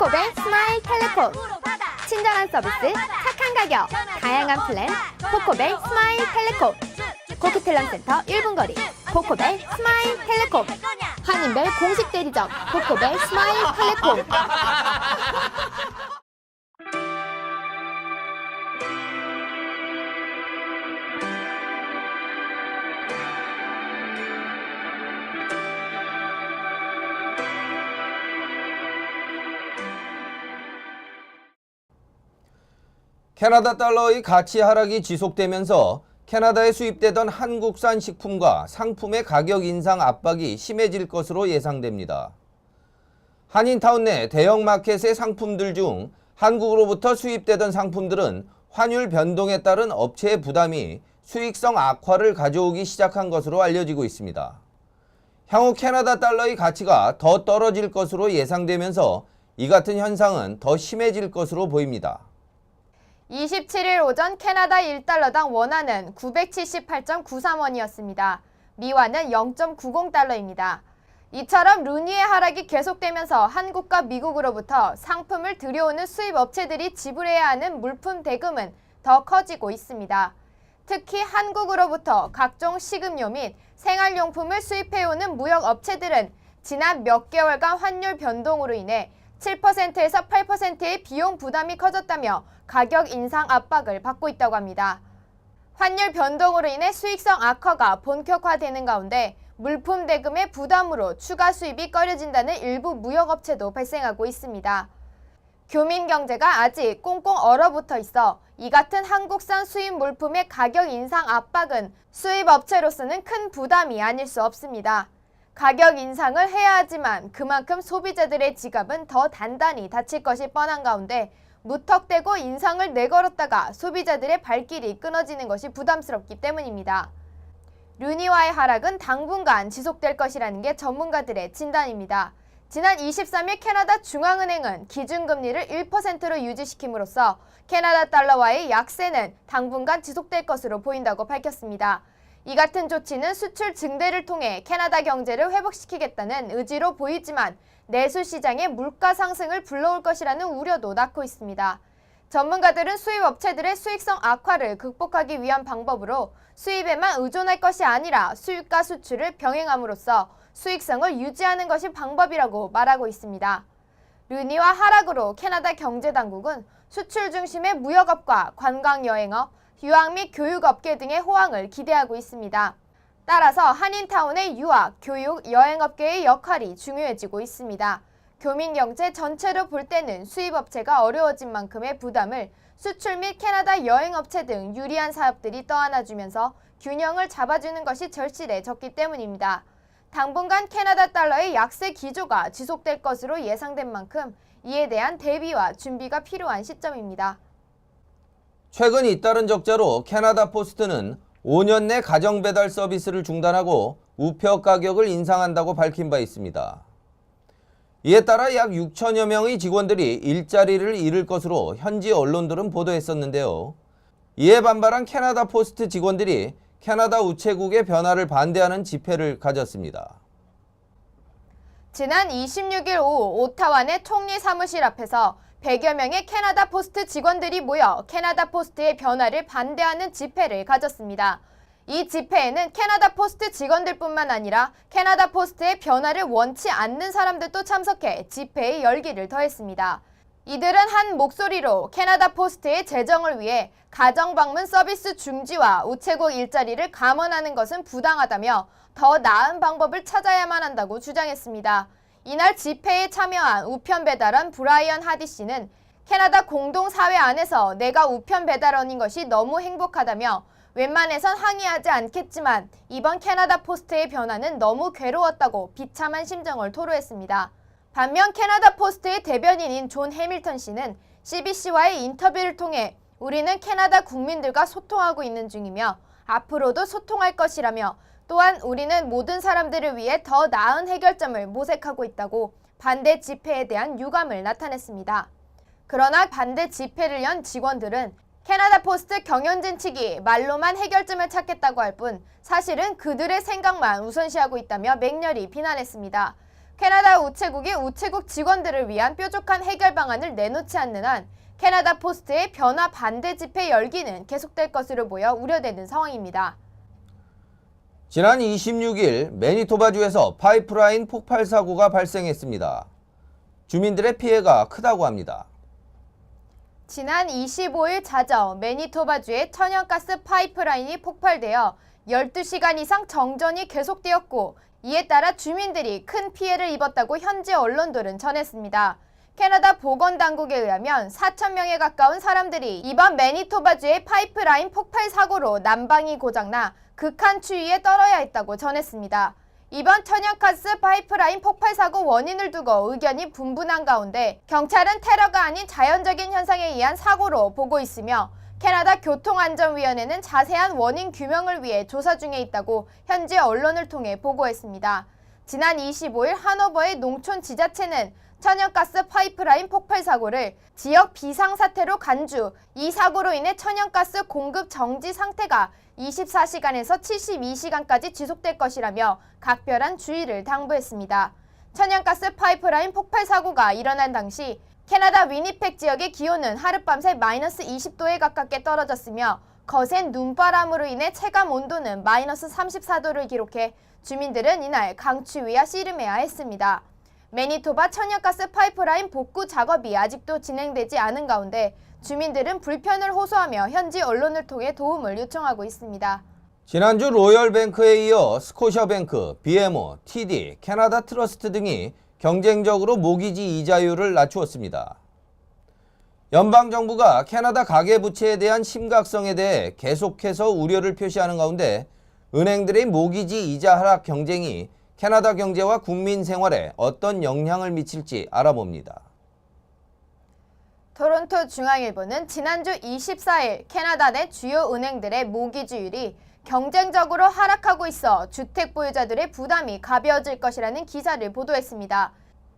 코코벨 스마일 텔레콤. 친절한 서비스, 착한 가격, 다양한 플랜. 코코벨 스마일 텔레콤. 코크텔란센터 1분 거리. 코코벨 스마일 텔레콤. 한인벨 공식 대리점. 코코벨 스마일 텔레콤. 캐나다 달러의 가치 하락이 지속되면서 캐나다에 수입되던 한국산 식품과 상품의 가격 인상 압박이 심해질 것으로 예상됩니다. 한인타운 내 대형마켓의 상품들 중 한국으로부터 수입되던 상품들은 환율 변동에 따른 업체의 부담이 수익성 악화를 가져오기 시작한 것으로 알려지고 있습니다. 향후 캐나다 달러의 가치가 더 떨어질 것으로 예상되면서 이 같은 현상은 더 심해질 것으로 보입니다. 27일 오전 캐나다 1달러당 원화는 978.93원이었습니다. 미화는 0.90달러입니다. 이처럼 루니의 하락이 계속되면서 한국과 미국으로부터 상품을 들여오는 수입 업체들이 지불해야 하는 물품 대금은 더 커지고 있습니다. 특히 한국으로부터 각종 식음료 및 생활용품을 수입해오는 무역 업체들은 지난 몇 개월간 환율 변동으로 인해 7%에서 8%의 비용 부담이 커졌다며 가격 인상 압박을 받고 있다고 합니다. 환율 변동으로 인해 수익성 악화가 본격화되는 가운데 물품 대금의 부담으로 추가 수입이 꺼려진다는 일부 무역업체도 발생하고 있습니다. 교민 경제가 아직 꽁꽁 얼어붙어 있어 이 같은 한국산 수입 물품의 가격 인상 압박은 수입업체로서는 큰 부담이 아닐 수 없습니다. 가격 인상을 해야 하지만 그만큼 소비자들의 지갑은 더 단단히 닫힐 것이 뻔한 가운데 무턱대고 인상을 내걸었다가 소비자들의 발길이 끊어지는 것이 부담스럽기 때문입니다. 루니화의 하락은 당분간 지속될 것이라는 게 전문가들의 진단입니다. 지난 23일 캐나다 중앙은행은 기준금리를 1%로 유지시킴으로써 캐나다 달러와의 약세는 당분간 지속될 것으로 보인다고 밝혔습니다. 이 같은 조치는 수출 증대를 통해 캐나다 경제를 회복시키겠다는 의지로 보이지만 내수 시장의 물가 상승을 불러올 것이라는 우려도 낳고 있습니다. 전문가들은 수입업체들의 수익성 악화를 극복하기 위한 방법으로 수입에만 의존할 것이 아니라 수입과 수출을 병행함으로써 수익성을 유지하는 것이 방법이라고 말하고 있습니다. 루니화 하락으로 캐나다 경제당국은 수출 중심의 무역업과 관광여행업, 유학 및 교육업계 등의 호황을 기대하고 있습니다. 따라서 한인타운의 유학, 교육, 여행업계의 역할이 중요해지고 있습니다. 교민경제 전체로 볼 때는 수입업체가 어려워진 만큼의 부담을 수출 및 캐나다 여행업체 등 유리한 사업들이 떠안아주면서 균형을 잡아주는 것이 절실해졌기 때문입니다. 당분간 캐나다 달러의 약세 기조가 지속될 것으로 예상된 만큼 이에 대한 대비와 준비가 필요한 시점입니다. 최근 잇따른 적자로 캐나다 포스트는 5년 내 가정배달 서비스를 중단하고 우표 가격을 인상한다고 밝힌 바 있습니다. 이에 따라 약 6천여 명의 직원들이 일자리를 잃을 것으로 현지 언론들은 보도했었는데요. 이에 반발한 캐나다 포스트 직원들이 캐나다 우체국의 변화를 반대하는 집회를 가졌습니다. 지난 26일 오후 오타와 내 총리 사무실 앞에서 100여 명의 캐나다 포스트 직원들이 모여 캐나다 포스트의 변화를 반대하는 집회를 가졌습니다. 이 집회에는 캐나다 포스트 직원들뿐만 아니라 캐나다 포스트의 변화를 원치 않는 사람들도 참석해 집회의 열기를 더했습니다. 이들은 한 목소리로 캐나다 포스트의 재정을 위해 가정방문 서비스 중지와 우체국 일자리를 감원하는 것은 부당하다며 더 나은 방법을 찾아야만 한다고 주장했습니다. 이날 집회에 참여한 우편 배달원 브라이언 하디 씨는 캐나다 공동사회 안에서 내가 우편 배달원인 것이 너무 행복하다며 웬만해선 항의하지 않겠지만 이번 캐나다 포스트의 변화는 너무 괴로웠다고 비참한 심정을 토로했습니다. 반면 캐나다 포스트의 대변인인 존 해밀턴 씨는 CBC와의 인터뷰를 통해 우리는 캐나다 국민들과 소통하고 있는 중이며 앞으로도 소통할 것이라며 또한 우리는 모든 사람들을 위해 더 나은 해결점을 모색하고 있다고 반대 집회에 대한 유감을 나타냈습니다. 그러나 반대 집회를 연 직원들은 캐나다 포스트 경영진 측이 말로만 해결점을 찾겠다고 할 뿐 사실은 그들의 생각만 우선시하고 있다며 맹렬히 비난했습니다. 캐나다 우체국이 우체국 직원들을 위한 뾰족한 해결 방안을 내놓지 않는 한 캐나다 포스트의 변화 반대 집회 열기는 계속될 것으로 보여 우려되는 상황입니다. 지난 26일 매니토바주에서 파이프라인 폭발 사고가 발생했습니다. 주민들의 피해가 크다고 합니다. 지난 25일 자정 매니토바주의 천연가스 파이프라인이 폭발되어 12시간 이상 정전이 계속되었고 이에 따라 주민들이 큰 피해를 입었다고 현지 언론들은 전했습니다. 캐나다 보건당국에 의하면 4,000명에 가까운 사람들이 이번 매니토바주의 파이프라인 폭발 사고로 난방이 고장나 극한 추위에 떨어야 했다고 전했습니다. 이번 천연가스 파이프라인 폭발 사고 원인을 두고 의견이 분분한 가운데 경찰은 테러가 아닌 자연적인 현상에 의한 사고로 보고 있으며 캐나다 교통안전위원회는 자세한 원인 규명을 위해 조사 중에 있다고 현지 언론을 통해 보고했습니다. 지난 25일 하노버의 농촌 지자체는 천연가스 파이프라인 폭발 사고를 지역 비상사태로 간주, 이 사고로 인해 천연가스 공급 정지 상태가 24시간에서 72시간까지 지속될 것이라며 각별한 주의를 당부했습니다. 천연가스 파이프라인 폭발 사고가 일어난 당시 캐나다 위니펙 지역의 기온은 하룻밤새 마이너스 20도에 가깝게 떨어졌으며 거센 눈바람으로 인해 체감 온도는 마이너스 34도를 기록해 주민들은 이날 강추위와 씨름해야 했습니다. 매니토바 천연가스 파이프라인 복구 작업이 아직도 진행되지 않은 가운데 주민들은 불편을 호소하며 현지 언론을 통해 도움을 요청하고 있습니다. 지난주 로열뱅크에 이어 스코셔뱅크, BMO, TD, 캐나다 트러스트 등이 경쟁적으로 모기지 이자율을 낮추었습니다. 연방정부가 캐나다 가계부채에 대한 심각성에 대해 계속해서 우려를 표시하는 가운데 은행들의 모기지 이자 하락 경쟁이 캐나다 경제와 국민 생활에 어떤 영향을 미칠지 알아봅니다. 토론토 중앙일보는 지난주 24일 캐나다 내 주요 은행들의 모기지율이 경쟁적으로 하락하고 있어 주택 보유자들의 부담이 가벼워질 것이라는 기사를 보도했습니다.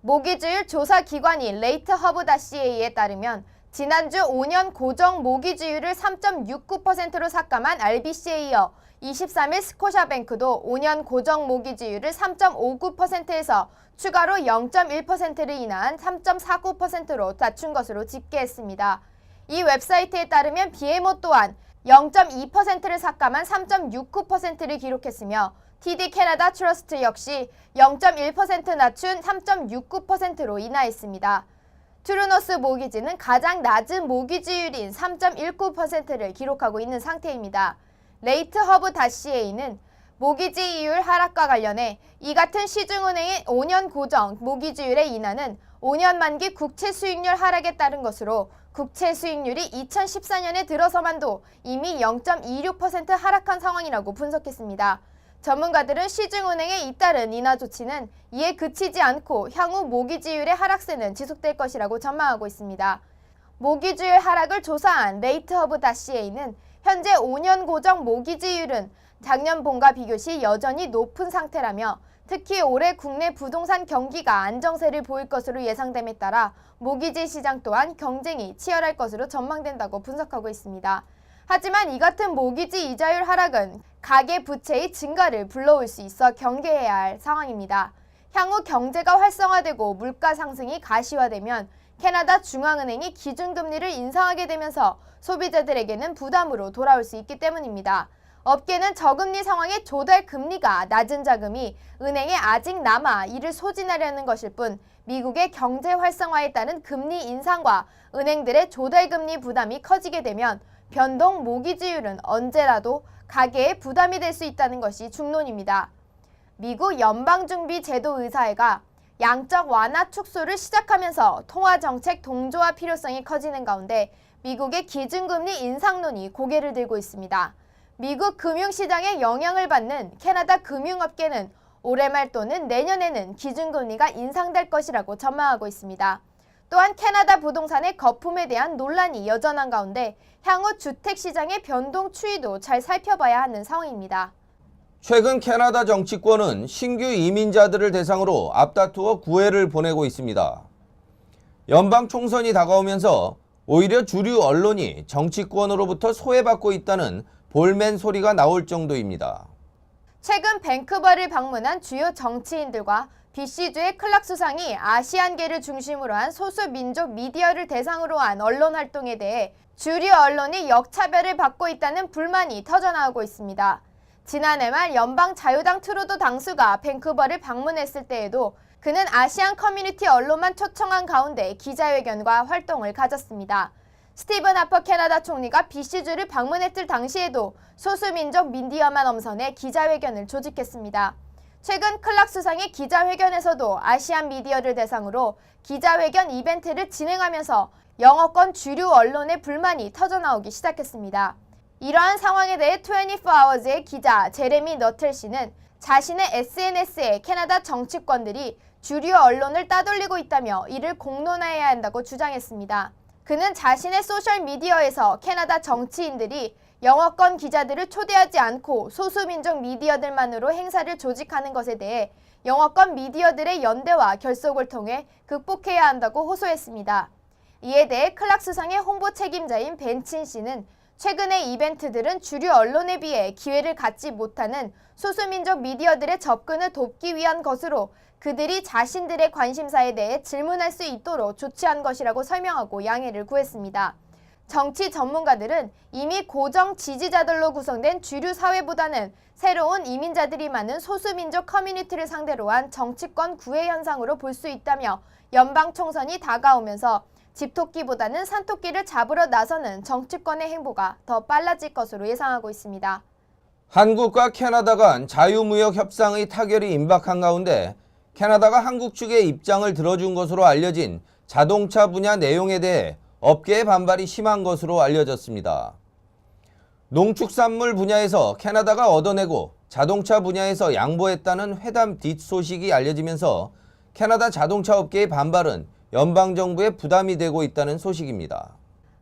모기지율 조사 기관인 레이트허브.ca에 따르면 지난주 5년 고정 모기지율을 3.69%로 삭감한 RBC에 이어 23일 스코샤뱅크도 5년 고정 모기지율을 3.59%에서 추가로 0.1%를 인하한 3.49%로 낮춘 것으로 집계했습니다. 이 웹사이트에 따르면 BMO 또한 0.2%를 삭감한 3.69%를 기록했으며 TD 캐나다 트러스트 역시 0.1% 낮춘 3.69%로 인하했습니다. 트루노스 모기지는 가장 낮은 모기지율인 3.19%를 기록하고 있는 상태입니다. 레이트허브.ca는 모기지 이율 하락과 관련해 이 같은 시중은행의 5년 고정 모기지율의 인하는 5년 만기 국채 수익률 하락에 따른 것으로 국채 수익률이 2014년에 들어서만도 이미 0.26% 하락한 상황이라고 분석했습니다. 전문가들은 시중은행의 잇따른 인하 조치는 이에 그치지 않고 향후 모기지율의 하락세는 지속될 것이라고 전망하고 있습니다. 모기지율 하락을 조사한 레이트허브.ca는 현재 5년 고정 모기지율은 작년 봄과 비교시 여전히 높은 상태라며 특히 올해 국내 부동산 경기가 안정세를 보일 것으로 예상됨에 따라 모기지 시장 또한 경쟁이 치열할 것으로 전망된다고 분석하고 있습니다. 하지만 이 같은 모기지 이자율 하락은 가계 부채의 증가를 불러올 수 있어 경계해야 할 상황입니다. 향후 경제가 활성화되고 물가 상승이 가시화되면 캐나다 중앙은행이 기준금리를 인상하게 되면서 소비자들에게는 부담으로 돌아올 수 있기 때문입니다. 업계는 저금리 상황에 조달 금리가 낮은 자금이 은행에 아직 남아 이를 소진하려는 것일 뿐 미국의 경제 활성화에 따른 금리 인상과 은행들의 조달 금리 부담이 커지게 되면 변동 모기지율은 언제라도 가계에 부담이 될 수 있다는 것이 중론입니다. 미국 연방준비제도의사회가 양적 완화 축소를 시작하면서 통화정책 동조화 필요성이 커지는 가운데 미국의 기준금리 인상론이 고개를 들고 있습니다. 미국 금융시장에 영향을 받는 캐나다 금융업계는 올해 말 또는 내년에는 기준금리가 인상될 것이라고 전망하고 있습니다. 또한 캐나다 부동산의 거품에 대한 논란이 여전한 가운데 향후 주택시장의 변동 추이도 잘 살펴봐야 하는 상황입니다. 최근 캐나다 정치권은 신규 이민자들을 대상으로 앞다투어 구애를 보내고 있습니다. 연방 총선이 다가오면서 오히려 주류 언론이 정치권으로부터 소외받고 있다는 볼멘 소리가 나올 정도입니다. 최근 밴쿠버를 방문한 주요 정치인들과 BC주의 클락 수상이 아시안계를 중심으로 한 소수민족 미디어를 대상으로 한 언론 활동에 대해 주류 언론이 역차별을 받고 있다는 불만이 터져나오고 있습니다. 지난해 말 연방 자유당 트루도 당수가 밴쿠버를 방문했을 때에도 그는 아시안 커뮤니티 언론만 초청한 가운데 기자회견과 활동을 가졌습니다. 스티븐 하퍼 캐나다 총리가 BC주를 방문했을 당시에도 소수민족 미디어만 엄선해 기자회견을 조직했습니다. 최근 클락 수상의 기자회견에서도 아시안 미디어를 대상으로 기자회견 이벤트를 진행하면서 영어권 주류 언론의 불만이 터져나오기 시작했습니다. 이러한 상황에 대해 24hours의 기자 제레미 너틀 씨는 자신의 SNS에 캐나다 정치권들이 주류 언론을 따돌리고 있다며 이를 공론화해야 한다고 주장했습니다. 그는 자신의 소셜미디어에서 캐나다 정치인들이 영어권 기자들을 초대하지 않고 소수민족 미디어들만으로 행사를 조직하는 것에 대해 영어권 미디어들의 연대와 결속을 통해 극복해야 한다고 호소했습니다. 이에 대해 클락 수상의 홍보 책임자인 벤친 씨는 최근의 이벤트들은 주류 언론에 비해 기회를 갖지 못하는 소수민족 미디어들의 접근을 돕기 위한 것으로 그들이 자신들의 관심사에 대해 질문할 수 있도록 조치한 것이라고 설명하고 양해를 구했습니다. 정치 전문가들은 이미 고정 지지자들로 구성된 주류 사회보다는 새로운 이민자들이 많은 소수민족 커뮤니티를 상대로 한 정치권 구애 현상으로 볼 수 있다며 연방 총선이 다가오면서 집토끼보다는 산토끼를 잡으러 나서는 정치권의 행보가 더 빨라질 것으로 예상하고 있습니다. 한국과 캐나다 간 자유무역 협상의 타결이 임박한 가운데 캐나다가 한국 측의 입장을 들어준 것으로 알려진 자동차 분야 내용에 대해 업계의 반발이 심한 것으로 알려졌습니다. 농축산물 분야에서 캐나다가 얻어내고 자동차 분야에서 양보했다는 회담 뒷소식이 알려지면서 캐나다 자동차 업계의 반발은 연방정부에 부담이 되고 있다는 소식입니다.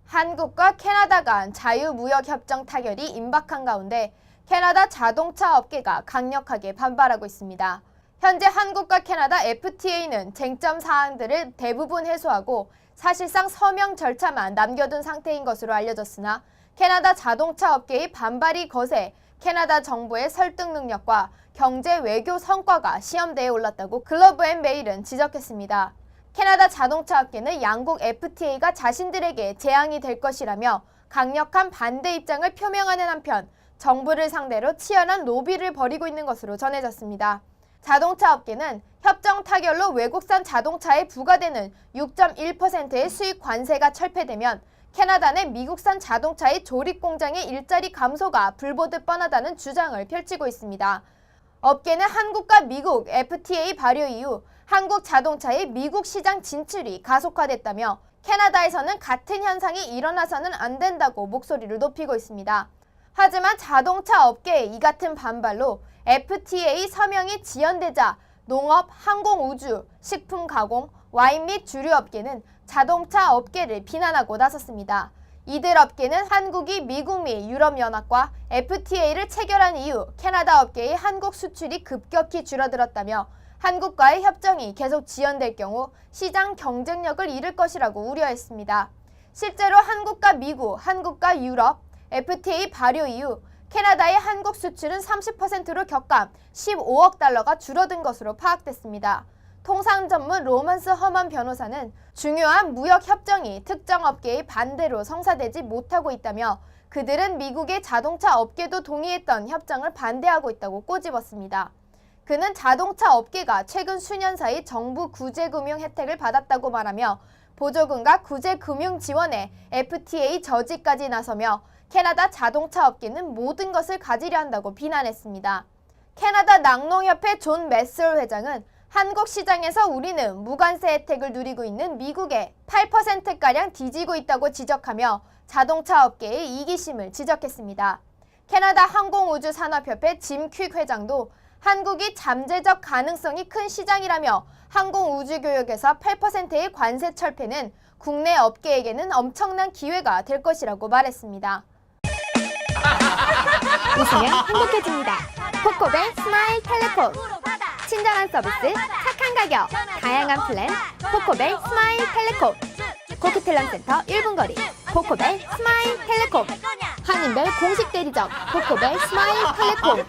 한국과 캐나다 간 자유무역협정 타결이 임박한 가운데 캐나다 자동차 업계가 강력하게 반발하고 있습니다. 현재 한국과 캐나다 FTA는 쟁점 사항들을 대부분 해소하고 사실상 서명 절차만 남겨둔 상태인 것으로 알려졌으나 캐나다 자동차 업계의 반발이 거세 캐나다 정부의 설득 능력과 경제 외교 성과가 시험대에 올랐다고 글로브앤메일은 지적했습니다. 캐나다 자동차 업계는 양국 FTA가 자신들에게 재앙이 될 것이라며 강력한 반대 입장을 표명하는 한편 정부를 상대로 치열한 로비를 벌이고 있는 것으로 전해졌습니다. 자동차 업계는 협정 타결로 외국산 자동차에 부과되는 6.1%의 수입 관세가 철폐되면 캐나다 내 미국산 자동차의 조립 공장의 일자리 감소가 불보듯 뻔하다는 주장을 펼치고 있습니다. 업계는 한국과 미국 FTA 발효 이후 한국 자동차의 미국 시장 진출이 가속화됐다며 캐나다에서는 같은 현상이 일어나서는 안 된다고 목소리를 높이고 있습니다. 하지만 자동차 업계의 이 같은 반발로 FTA 서명이 지연되자 농업, 항공우주, 식품가공, 와인 및 주류업계는 자동차 업계를 비난하고 나섰습니다. 이들 업계는 한국이 미국 및 유럽연합과 FTA를 체결한 이후 캐나다 업계의 한국 수출이 급격히 줄어들었다며 한국과의 협정이 계속 지연될 경우 시장 경쟁력을 잃을 것이라고 우려했습니다. 실제로 한국과 미국, 한국과 유럽, FTA 발효 이후 캐나다의 한국 수출은 30%로 격감 15억 달러가 줄어든 것으로 파악됐습니다. 통상 전문 로먼스 허먼 변호사는 중요한 무역 협정이 특정 업계의 반대로 성사되지 못하고 있다며 그들은 미국의 자동차 업계도 동의했던 협정을 반대하고 있다고 꼬집었습니다. 그는 자동차 업계가 최근 수년 사이 정부 구제금융 혜택을 받았다고 말하며 보조금과 구제금융 지원에 FTA 저지까지 나서며 캐나다 자동차 업계는 모든 것을 가지려 한다고 비난했습니다. 캐나다 낙농협회 존 메슬 회장은 한국 시장에서 우리는 무관세 혜택을 누리고 있는 미국에 8%가량 뒤지고 있다고 지적하며 자동차 업계의 이기심을 지적했습니다. 캐나다 항공우주산업협회 짐 퀵 회장도 한국이 잠재적 가능성이 큰 시장이라며 항공우주교역에서 8%의 관세 철폐는 국내 업계에게는 엄청난 기회가 될 것이라고 말했습니다. 웃으면 행복해집니다. 코코벨 스마일 텔레콤. 친절한 서비스, 착한 가격, 다양한 플랜, 코코벨 스마일 텔레콤. 코키텔럼 센터 1분 거리, 코코벨 스마일 텔레콤. 한인벨 공식 대리점 포코벨 스마일 텔레콤.